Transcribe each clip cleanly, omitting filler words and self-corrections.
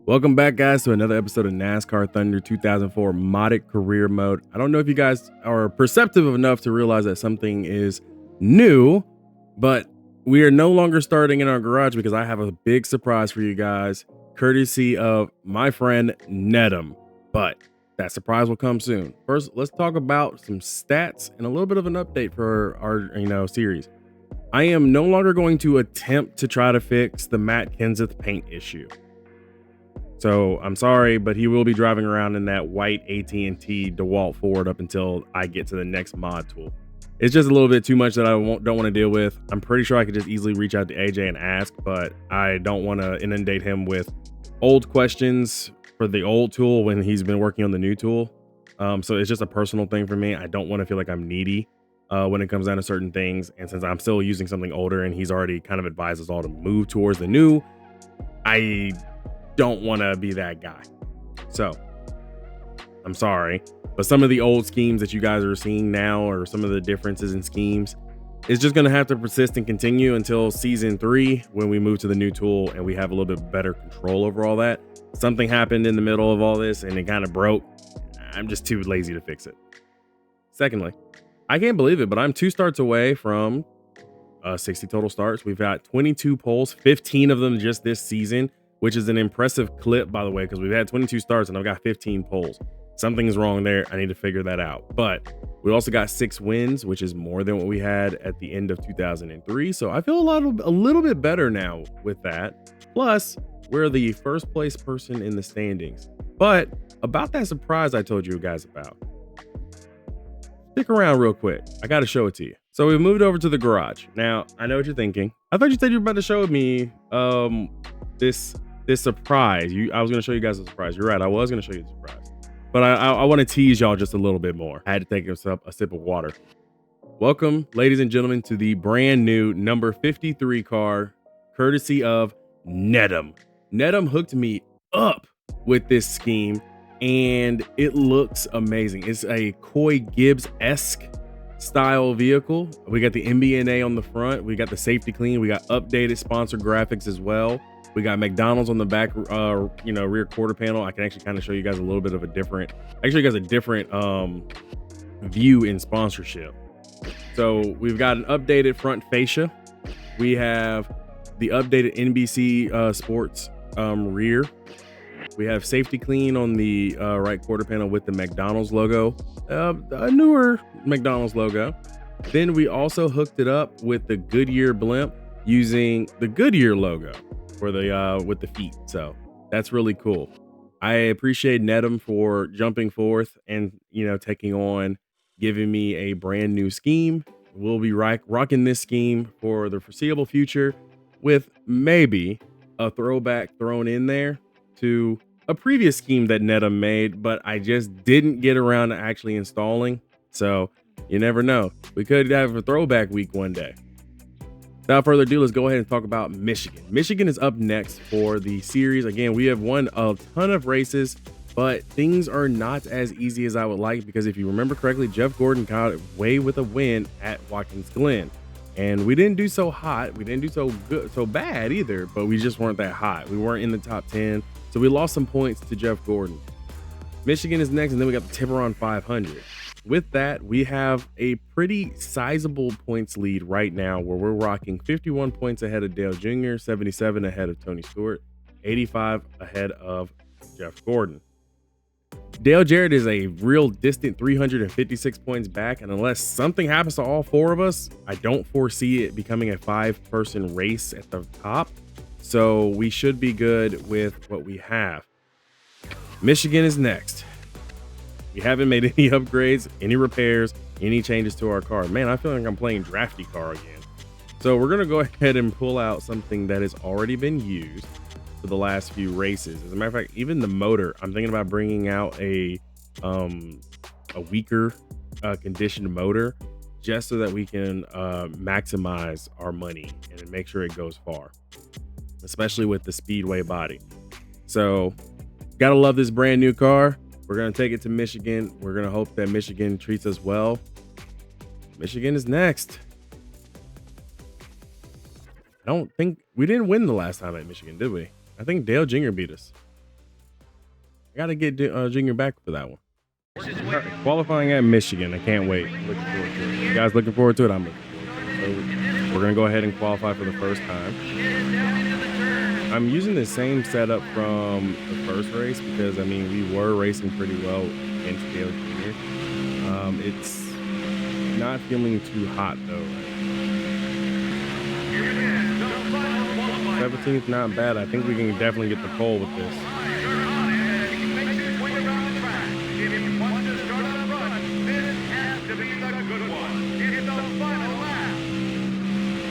Welcome back, guys, to another episode of NASCAR Thunder 2004 modded career mode. I don't know if you guys are perceptive enough to realize that something is new, but we are no longer starting in our garage because I have a big surprise for you guys, courtesy of my friend Nedum. But that surprise will come soon. First, let's talk about some stats and a little bit of an update for our series. I am no longer going to attempt to try to fix the Matt Kenseth paint issue. So I'm sorry, but he will be driving around in that white AT&T DeWalt Ford up until I get to the next mod tool. It's just a little bit too much that I don't want to deal with. I'm pretty sure I could just easily reach out to AJ and ask, but I don't want to inundate him with old questions for the old tool when he's been working on the new tool. So it's just a personal thing for me. I don't want to feel like I'm needy when it comes down to certain things. And since I'm still using something older and he's already kind of advised us all to move towards the new, I don't want to be that guy. So I'm sorry, but some of the old schemes that you guys are seeing now, or some of the differences in schemes, is just going to have to persist and continue until season 3 when we move to the new tool and we have a little bit better control over all that. Something happened in the middle of all this and it kind of broke. I'm just too lazy to fix it. Secondly, I can't believe it, but I'm 2 starts away from 60 total starts. We've got 22 poles, 15 of them just this season, which is an impressive clip, by the way, because we've had 22 starts and I've got 15 poles. Something's wrong there. I need to figure that out. But we also got 6 wins, which is more than what we had at the end of 2003. So I feel a little bit better now with that. Plus, we're the first place person in the standings. But about that surprise I told you guys about, stick around real quick. I got to show it to you. So we moved over to the garage. Now, I know what you're thinking. I thought you said you were about to show me this surprise. I was going to show you guys a surprise. You're right. I was going to show you the surprise. But I want to tease y'all just a little bit more. I had to take a sip of water. Welcome, ladies and gentlemen, to the brand new number 53 car, courtesy of Nedum. Nedum hooked me up with this scheme, and it looks amazing. It's a Coy Gibbs-esque style vehicle. We got the MBNA on the front. We got the safety clean. We got updated sponsor graphics as well. We got McDonald's on the back, rear quarter panel. I can actually kind of show you guys a little bit of a different view in sponsorship. So we've got an updated front fascia. We have the updated NBC Sports rear. We have safety clean on the right quarter panel with the McDonald's logo, a newer McDonald's logo. Then we also hooked it up with the Goodyear blimp using the Goodyear logo for the with the feet. So that's really cool. I appreciate Nedum for jumping forth and taking on, giving me a brand new scheme. We'll be rocking this scheme for the foreseeable future, with maybe a throwback thrown in there to a previous scheme that Nedum made, but I just didn't get around to actually installing. So you never know. We could have a throwback week one day. Without further ado, let's go ahead and talk about Michigan. Michigan is up next for the series. Again, we have won a ton of races, but things are not as easy as I would like, because if you remember correctly, Jeff Gordon got away with a win at Watkins Glen. And we didn't do so hot. We didn't do so bad either, but we just weren't that hot. We weren't in the top 10. So we lost some points to Jeff Gordon. Michigan is next, and then we got the Tiburon 500. With that, we have a pretty sizable points lead right now, where we're rocking 51 points ahead of Dale Jr., 77 ahead of Tony Stewart, 85 ahead of Jeff Gordon. Dale Jarrett is a real distant 356 points back, and unless something happens to all 4 of us, I don't foresee it becoming a 5-person race at the top. So we should be good with what we have. Michigan is next. We haven't made any upgrades, any repairs, any changes to our car. Man, I feel like I'm playing drafty car again. So we're going to go ahead and pull out something that has already been used for the last few races. As a matter of fact, even the motor, I'm thinking about bringing out a weaker conditioned motor, just so that we can maximize our money and make sure it goes far, especially with the Speedway body. So gotta love this brand new car. We're going to take it to Michigan. We're going to hope that Michigan treats us well. Michigan is next. I don't think we didn't win the last time at Michigan, did we? I think Dale Jr. beat us. I gotta get Junior back for that one. Qualifying at Michigan. I can't wait. Looking forward to it. You guys looking forward to it? I'm looking forward to it. So we're gonna go ahead and qualify for the first time. I'm using the same setup from the first race because I mean we were racing pretty well against Dale Jr. It's not feeling too hot though. 17th, not bad. I think we can definitely get the pole with this.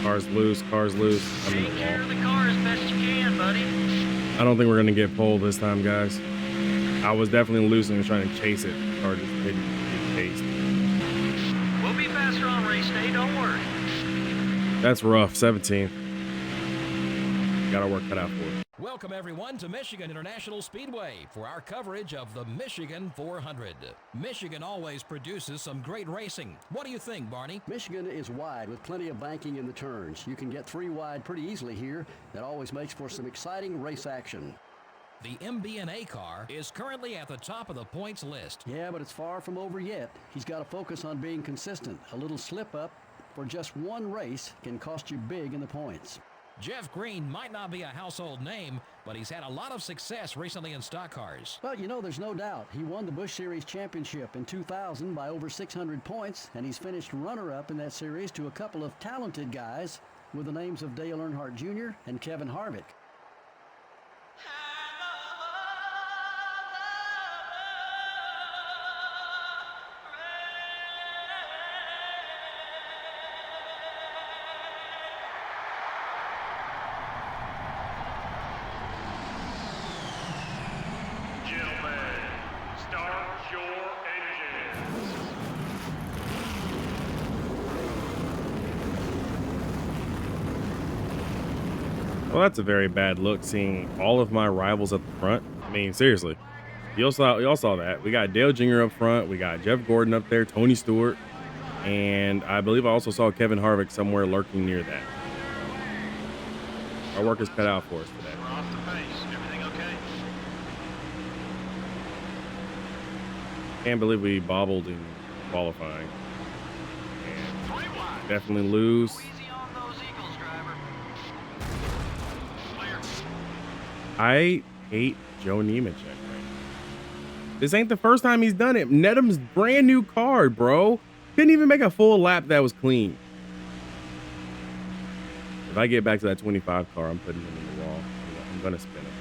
Car's loose, car's loose. I'm in the wall. Take care of the car as best you can, buddy. I don't think we're gonna get pole this time, guys. I was definitely loose and was trying to chase it. The car just didn't get chased. We'll be faster on race day, don't worry. That's rough. 17th. Got our work cut out for it. Welcome, everyone, to Michigan International Speedway for our coverage of the Michigan 400. Michigan always produces some great racing. What do you think, Barney? Michigan is wide with plenty of banking in the turns. You can get 3 wide pretty easily here. That always makes for some exciting race action. The MBNA car is currently at the top of the points list. Yeah, but it's far from over yet. He's got to focus on being consistent. A little slip up for just one race can cost you big in the points. Jeff Green might not be a household name, but he's had a lot of success recently in stock cars. Well, you know, there's no doubt. He won the Busch Series championship in 2000 by over 600 points, and he's finished runner-up in that series to a couple of talented guys with the names of Dale Earnhardt Jr. and Kevin Harvick. Well, that's a very bad look, seeing all of my rivals at the front. I mean, seriously, y'all saw that. We got Dale Jr. up front. We got Jeff Gordon up there, Tony Stewart, and I believe I also saw Kevin Harvick somewhere lurking near that. Our work is cut out for us today. We're off the pace. Everything okay? Can't believe we bobbled in qualifying. And definitely lose. Easy on those Eagles, driver. Clear. I hate Joe Nemechek right now. This ain't the first time he's done it. Nedham's brand new car, bro. Couldn't even make a full lap that was clean. If I get back to that 25 car, I'm putting him in the wall. I'm gonna spin him.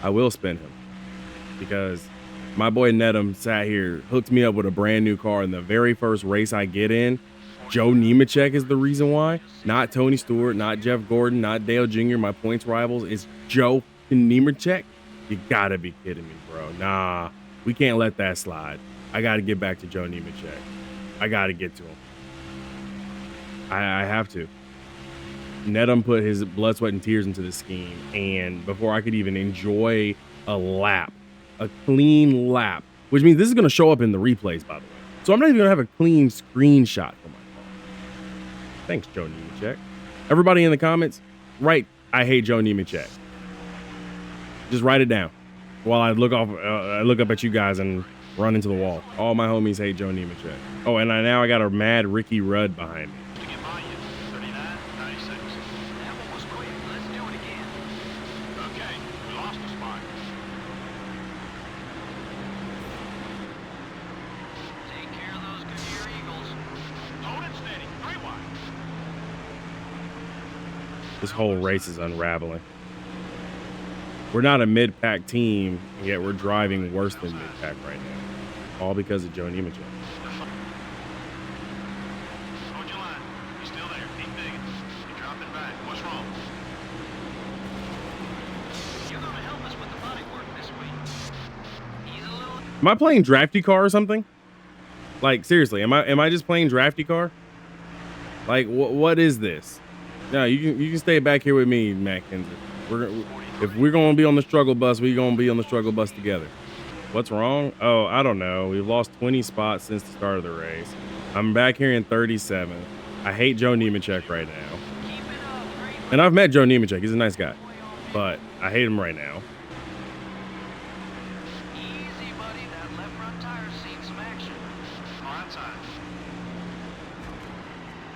I will spin him because my boy Nedham sat here, hooked me up with a brand new car in the very first race I get in. Joe Nemechek is the reason why, not Tony Stewart, not Jeff Gordon, not Dale Jr., my points rivals. It's Joe Nemechek. You gotta be kidding me, bro. Nah, we can't let that slide. I gotta get back to Joe Nemechek. I gotta get to him. I have to. Nedham put his blood, sweat, and tears into the scheme, and before I could even enjoy a lap, a clean lap, which means this is going to show up in the replays, by the way. So I'm not even going to have a clean screenshot for my car. Thanks, Joe Nemechek. Everybody in the comments, write, I hate Joe Nemechek. Just write it down while I look up at you guys and run into the wall. All my homies hate Joe Nemechek. Oh, and now I got a mad Ricky Rudd behind me. To get by you. 39, 96. That one was quick. Let's do it again. Okay, we lost a spot. Take care of those Goodyear Eagles. Hold it steady. 3 wide. This whole race is unraveling. We're not a mid-pack team, and yet we're driving worse than mid-pack right now. All because of Joe Nemechek. Hold your line. He's still there. Keep digging. You're dropping back. What's wrong? You're gonna help us with the body work this week. He's a little... Am I playing drafty car or something? Like, seriously, am I just playing drafty car? Like, what is this? No, you can stay back here with me, Matt Kinzer. If we're gonna be on the struggle bus, we're gonna be on the struggle bus together. What's wrong? Oh, I don't know. We've lost 20 spots since the start of the race. I'm back here in 37. I hate Joe Nemechek right now. And I've met Joe Nemechek. He's a nice guy. But I hate him right now.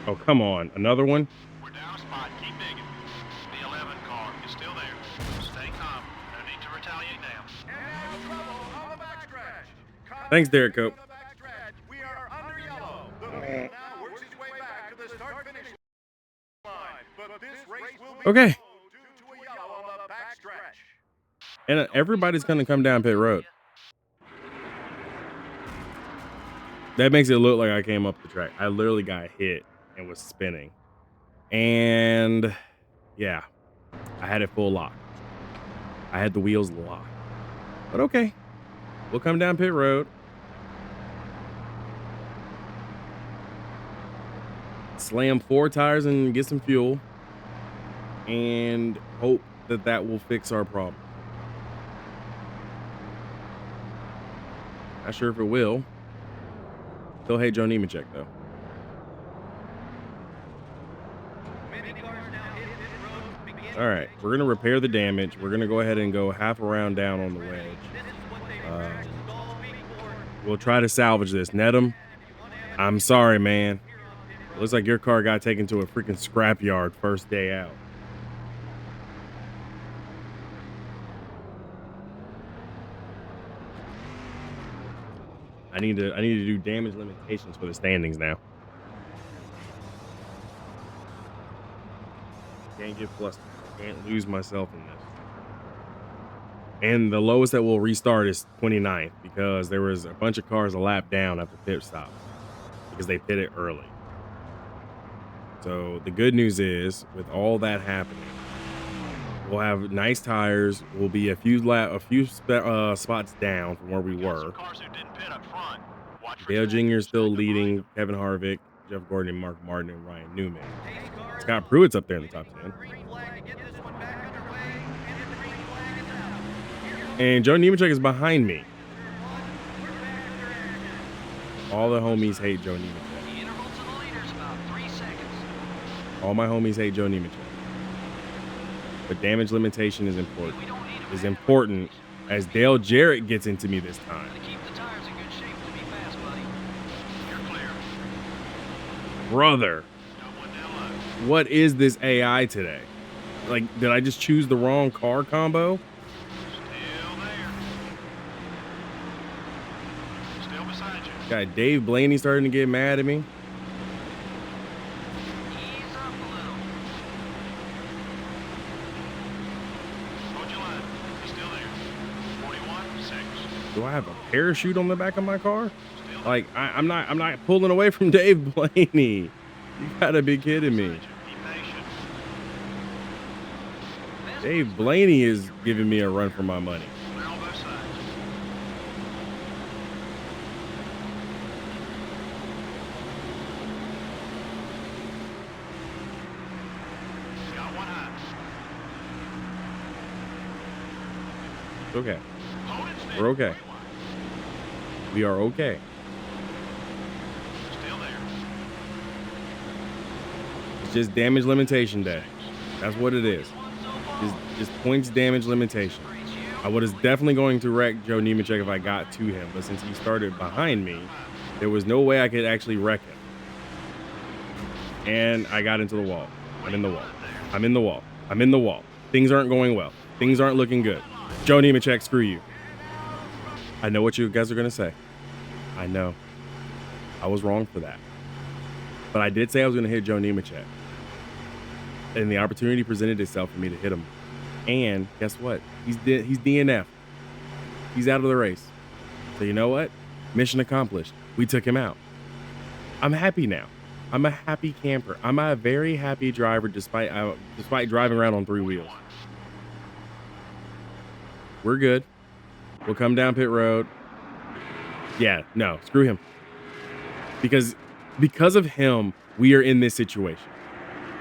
Oh, come on. Another one? We're down a spot. Keep digging. The 11 car is still there. Stay calm. No need to retaliate now. And trouble on the backstretch. Thanks, Derek Cope. We are under yellow. The lead now works its way back to the start-finish line. But this race will be Okay. due to a yellow on the backstretch. And everybody's going to come down pit road. That makes it look like I came up the track. I literally got hit and was spinning. And yeah, I had it full lock. I had the wheels locked. But okay, we'll come down pit road. Slam 4 tires and get some fuel. And hope that that will fix our problem. Not sure if it will. Still hate Joe Nemechek though. All right, we're gonna repair the damage. We're gonna go ahead and go half a round down on the wedge. We'll try to salvage this. Nedham, I'm sorry, man. Looks like your car got taken to a freaking scrapyard first day out. I need to do damage limitations for the standings now. Can't get flustered. Can't lose myself in this. And the lowest that will restart is 29th because there was a bunch of cars a lap down at the pit stop because they pitted early. So the good news is, with all that happening, we'll have nice tires. We'll be a few spots down from where we were. Dale Jr. is still leading. Kevin Harvick, Jeff Gordon, and Mark Martin, and Ryan Newman. Scott Pruitt's up there in the top 10. And Joe Nemechek is behind me. All the homies hate Joe Nemechek. All my homies hate Joe Nemechek. But damage limitation is important. Is important as Dale Jarrett gets into me this time. Brother, what is this AI today? Like, did I just choose the wrong car combo? Still beside you. Got Dave Blaney starting to get mad at me. Ease up a little. Hold your line. He's still there. 41-6. Do I have a parachute on the back of my car? Like, I'm not pulling away from Dave Blaney. You gotta be kidding me. Be patient. Dave Blaney is giving me a run for my money. Clear on both sides. Got one high. Okay. Hold it steady. We're okay. We are okay. Still there. It's just damage limitation day. That's what it is. Just points damage limitation. I was definitely going to wreck Joe Nemechek if I got to him, but since he started behind me, there was no way I could actually wreck him. And I got into the wall. I'm in the wall. I'm in the wall. I'm in the wall. Things aren't going well. Things aren't looking good. Joe Nemechek, screw you. I know what you guys are going to say. I know. I was wrong for that. But I did say I was going to hit Joe Nemechek. And the opportunity presented itself for me to hit him. And guess what? He's DNF. He's out of the race. So you know what? Mission accomplished. We took him out. I'm happy now. I'm a happy camper. I'm a very happy driver despite driving around on 3 wheels. We're good. We'll come down pit road. Yeah, no, screw him. Because of him, we are in this situation.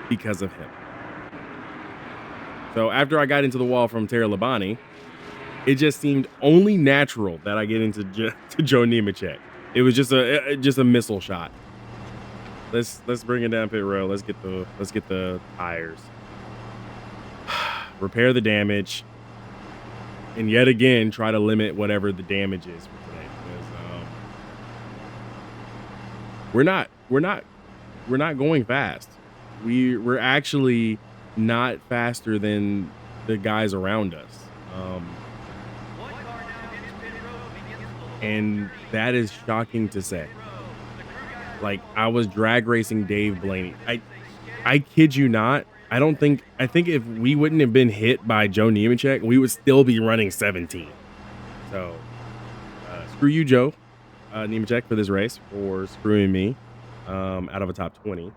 Because of him. So after I got into the wall from Terry Labonte, it just seemed only natural that I get into to Joe Nemechek. It was just a missile shot. Let's bring it down pit road. Let's get the tires. Repair the damage. And yet again, try to limit whatever the damage is for today. Because we're not we're not going fast. We're actually not faster than the guys around us. And that is shocking to say. Like, I was drag racing Dave Blaney. I kid you not. I think if we wouldn't have been hit by Joe Nemechek, we would still be running 17. So screw you, Joe Nemechek, for this race, for screwing me out of a top 20.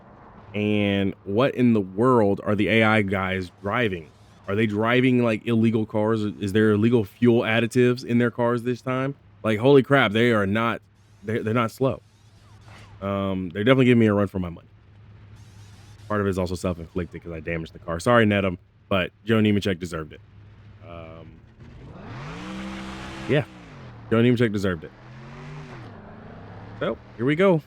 And what in the world are the AI guys driving? Are they driving like illegal cars? Is there illegal fuel additives in their cars this time? Like, holy crap, they are not, they're not slow. They're definitely giving me a run for my money. Part of it is also self-inflicted because I damaged the car. Sorry, Nedum, but Joe Nemechek deserved it. Yeah, Joe Nemechek deserved it. So here we go.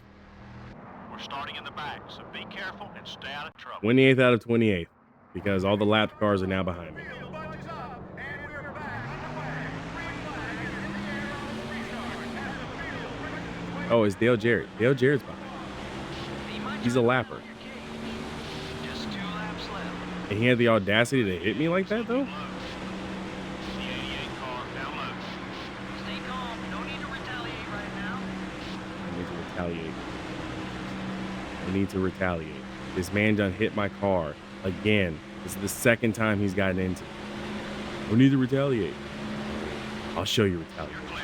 We're starting in the back, so be careful and stay out of trouble. 28th out of 28th because all the lapped cars are now behind me. Bunches up, and we're back underway. Green flag is in the air on the restart. As the field Oh, it's Dale Jarrett. Dale Jarrett's behind. He's a lapper. just 2 laps left. And he had the audacity to hit me like that, though? The 88 car down low. Stay calm. No need to retaliate right now. I need to retaliate. I need to retaliate. This man done hit my car again. This is the second time he's gotten into it. I need to retaliate. I'll show you retaliate. You're clear.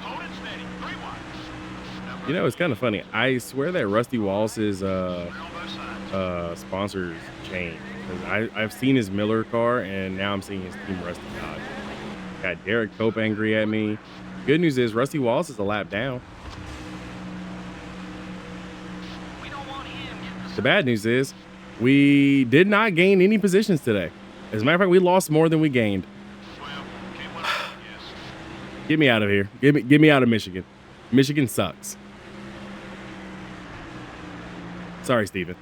Hold it steady. 3 wide. You know, it's kind of funny. I swear that Rusty Wallace's Clear on both sides. sponsors changed. Because I've seen his Miller car, and now I'm seeing his Team Rusty Dodge. Got Derek Cope angry at me. Good news is Rusty Wallace is a lap down. We don't want him getting The bad news is we did not gain any positions today. As a matter of fact, we lost more than we gained. well. Can't win. Yes. Get me out of here. Get me out of Michigan. Michigan sucks. Sorry, Steven.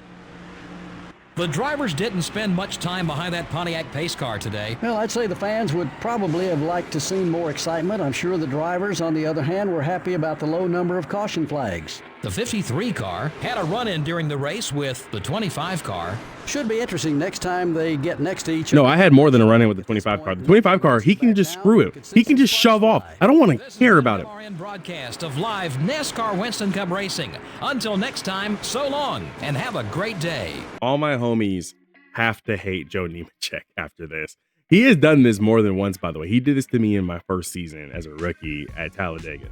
The drivers didn't spend much time behind that Pontiac pace car today. Well, I'd say the fans would probably have liked to see more excitement. I'm sure the drivers, on the other hand, were happy about the low number of caution flags. The 53 car had a run-in during the race with the 25 car. Should be interesting next time they get next to each No, other. I had more than a run-in with the 25 car. The 25 car, he can just screw it. He can just shove off. I don't want This to care is about an it. MRN broadcast of live NASCAR Winston Cup racing. Until next time, so long and have a great day. All my homies have to hate Joe Nemechek after this. He has done this more than once, by the way. He did this to me in my first season as a rookie at Talladega.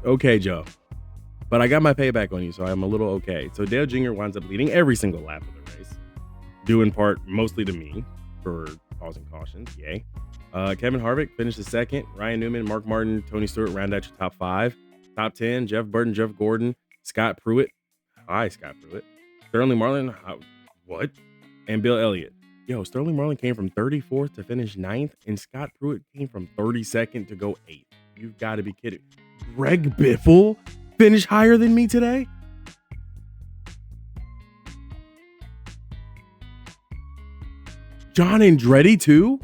Okay, Joe. But I got my payback on you, so I'm a little okay. So Dale Jr. winds up leading every single lap of the race, due in part mostly to me for causing cautions. Yay. Kevin Harvick finishes second. Ryan Newman, Mark Martin, Tony Stewart round out your top 5. Top 10, Jeff Burton, Jeff Gordon, Scott Pruitt. Hi, Scott Pruitt. Sterling Marlin. What? And Bill Elliott. Yo, Sterling Marlin came from 34th to finish 9th, and Scott Pruitt came from 32nd to go 8th. You've got to be kidding. Greg Biffle finished higher than me today? John Andretti too?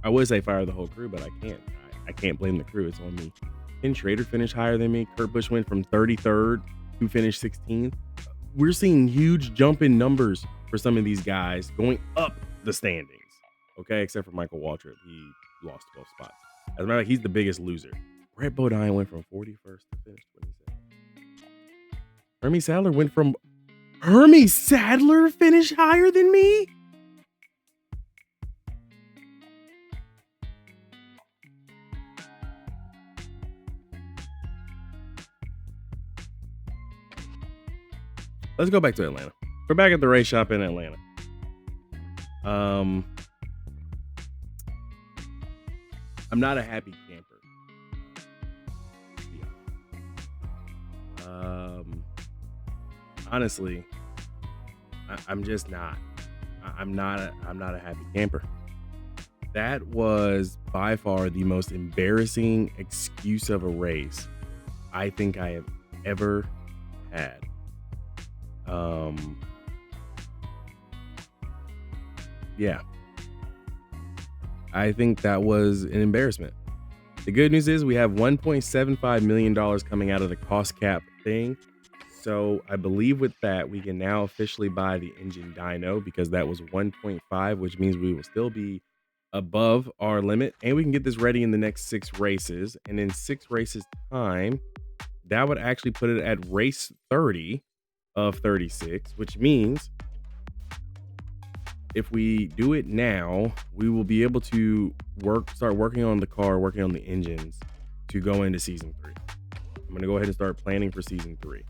I would say fire the whole crew, but I can't. I can't blame the crew. It's on me. Ken Schrader finished higher than me. Kurt Busch went from 33rd to finish 16th. We're seeing huge jump in numbers for some of these guys going up the standings. Okay, except for Michael Waltrip. He lost 12 spots. As a matter of fact, he's the biggest loser. Brett Bodine went from 41st to finish 27th. Hermie Sadler finished higher than me? Let's go back to Atlanta. We're back at the race shop in Atlanta. I'm not a happy camper. Honestly, I'm just not. I'm not a happy camper. That was by far the most embarrassing excuse of a race I think I have ever had. yeah, I think that was an embarrassment. The good news is we have $1.75 million coming out of the cost cap thing. So I believe with that, we can now officially buy the engine dyno because that was 1.5, which means we will still be above our limit. And we can get this ready in the next 6 races. And in 6 races time, that would actually put it at race 30 of 36, which means if we do it now, we will be able to start working on the car, working on the engines to go into season 3. I'm going to go ahead and start planning for season 3.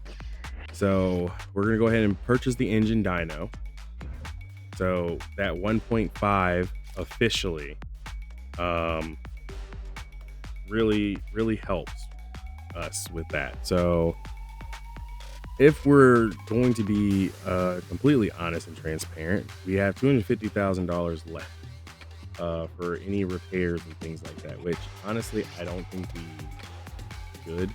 So we're going to go ahead and purchase the engine dyno. So that 1.5 officially really helps us with that. So if we're going to be completely honest and transparent, we have $250,000 left for any repairs and things like that, which honestly, I don't think we should.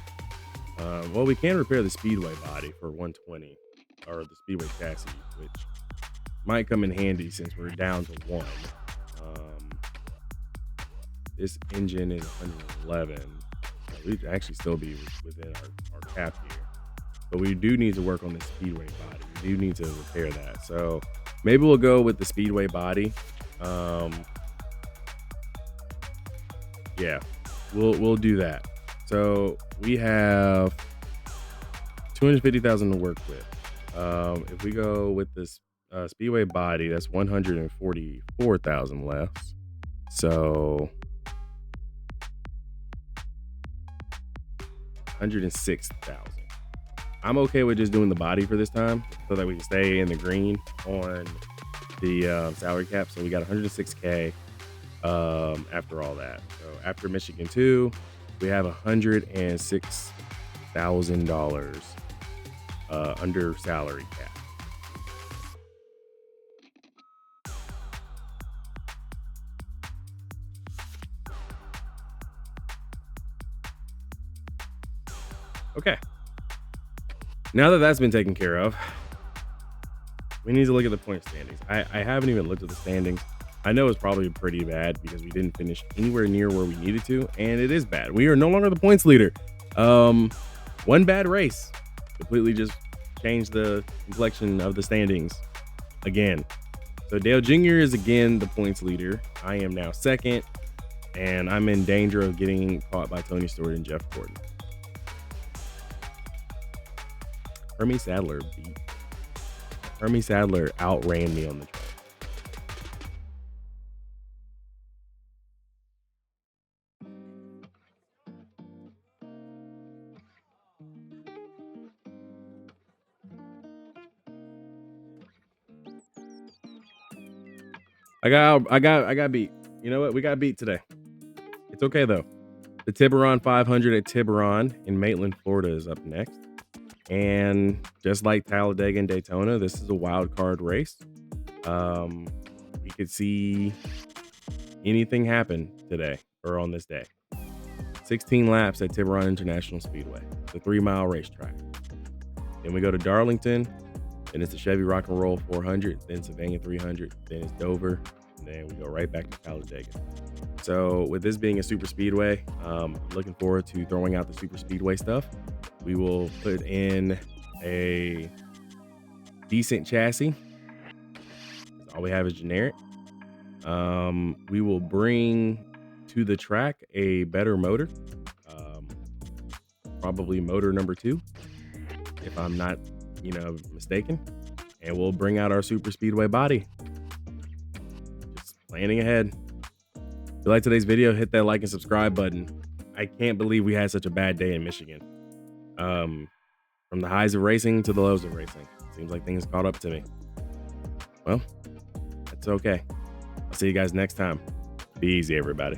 Well, we can repair the Speedway body for 120 or the Speedway chassis, which might come in handy since we're down to 1. This engine is 111. So we'd actually still be within our cap here. But we do need to work on the Speedway body. We do need to repair that. So maybe we'll go with the Speedway body. Yeah, we'll do that. So we have $250,000 to work with. If we go with this Speedway body, that's $144,000 left. So $106,000. I'm okay with just doing the body for this time so that we can stay in the green on the salary cap. So we got $106K after all that. So after Michigan 2, we have $106,000 under salary cap. Okay. Now that that's been taken care of, we need to look at the point standings. I haven't even looked at the standings. I know it's probably pretty bad because we didn't finish anywhere near where we needed to, and it is bad. We are no longer the points leader. One bad race completely just changed the complexion of the standings again. So Dale Jr. is again the points leader. I am now second, and I'm in danger of getting caught by Tony Stewart and Jeff Gordon. Hermie Sadler outran me on the track. I got beat. You know what? We got beat today. It's okay though. The Tiburon 500 at Tiburon in Maitland, Florida is up next. And just like Talladega and Daytona, this is a wild card race. We could see anything happen today or on this day. 16 laps at Tiburon International Speedway, the 3-mile racetrack. Then we go to Darlington, then it's the Chevy Rock and Roll 400, then Savannah 300, then it's Dover, and then we go right back to Talladega. So with this being a super speedway, I'm looking forward to throwing out the super speedway stuff. We will put in a decent chassis. All we have is generic. We will bring to the track a better motor, probably motor number 2, if I'm not, mistaken. And we'll bring out our super speedway body. Just planning ahead. If you like today's video, hit that like and subscribe button. I can't believe we had such a bad day in Michigan. From the highs of racing to the lows of racing. Seems like things caught up to me. Well, that's okay. I'll see you guys next time. Be easy, everybody.